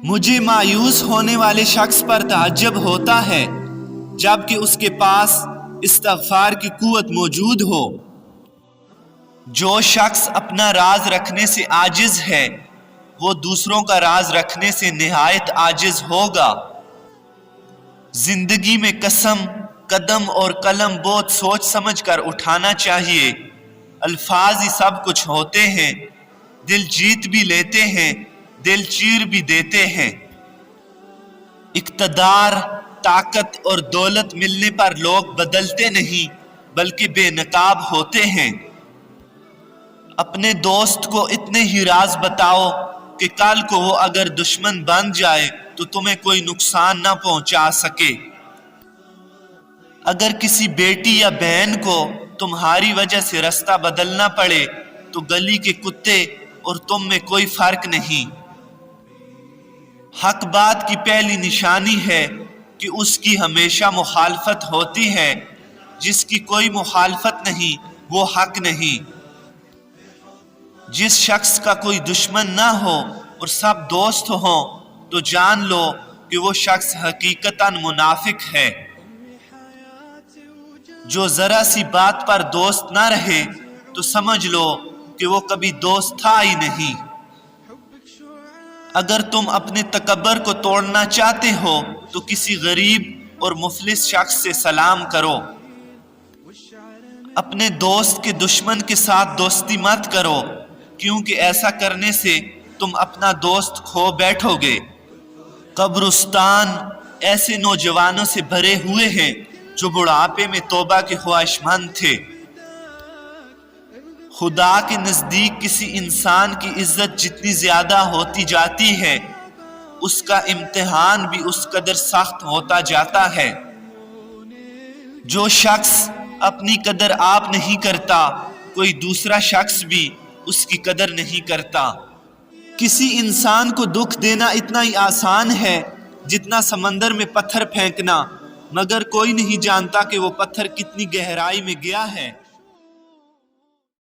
مجھے مایوس ہونے والے شخص پر تعجب ہوتا ہے جبکہ اس کے پاس استغفار کی قوت موجود ہو۔ جو شخص اپنا راز رکھنے سے عاجز ہے وہ دوسروں کا راز رکھنے سے نہایت عاجز ہوگا۔ زندگی میں قدم اور قلم بہت سوچ سمجھ کر اٹھانا چاہیے۔ الفاظ ہی سب کچھ ہوتے ہیں، دل جیت بھی لیتے ہیں، دل چیر بھی دیتے ہیں۔ اقتدار، طاقت اور دولت ملنے پر لوگ بدلتے نہیں بلکہ بے نقاب ہوتے ہیں۔ اپنے دوست کو اتنے ہی راز بتاؤ کہ کل کو وہ اگر دشمن بن جائے تو تمہیں کوئی نقصان نہ پہنچا سکے۔ اگر کسی بیٹی یا بہن کو تمہاری وجہ سے راستہ بدلنا پڑے تو گلی کے کتے اور تم میں کوئی فرق نہیں۔ حق بات کی پہلی نشانی ہے کہ اس کی ہمیشہ مخالفت ہوتی ہے، جس کی کوئی مخالفت نہیں وہ حق نہیں۔ جس شخص کا کوئی دشمن نہ ہو اور سب دوست ہوں تو جان لو کہ وہ شخص حقیقتاً منافق ہے۔ جو ذرا سی بات پر دوست نہ رہے تو سمجھ لو کہ وہ کبھی دوست تھا ہی نہیں۔ اگر تم اپنے تکبر کو توڑنا چاہتے ہو تو کسی غریب اور مفلس شخص سے سلام کرو۔ اپنے دوست کے دشمن کے ساتھ دوستی مت کرو، کیونکہ ایسا کرنے سے تم اپنا دوست کھو بیٹھو گے۔ قبرستان ایسے نوجوانوں سے بھرے ہوئے ہیں جو بڑھاپے میں توبہ کے خواہشمند تھے۔ خدا کے نزدیک کسی انسان کی عزت جتنی زیادہ ہوتی جاتی ہے اس کا امتحان بھی اس قدر سخت ہوتا جاتا ہے۔ جو شخص اپنی قدر آپ نہیں کرتا کوئی دوسرا شخص بھی اس کی قدر نہیں کرتا۔ کسی انسان کو دکھ دینا اتنا ہی آسان ہے جتنا سمندر میں پتھر پھینکنا، مگر کوئی نہیں جانتا کہ وہ پتھر کتنی گہرائی میں گیا ہے۔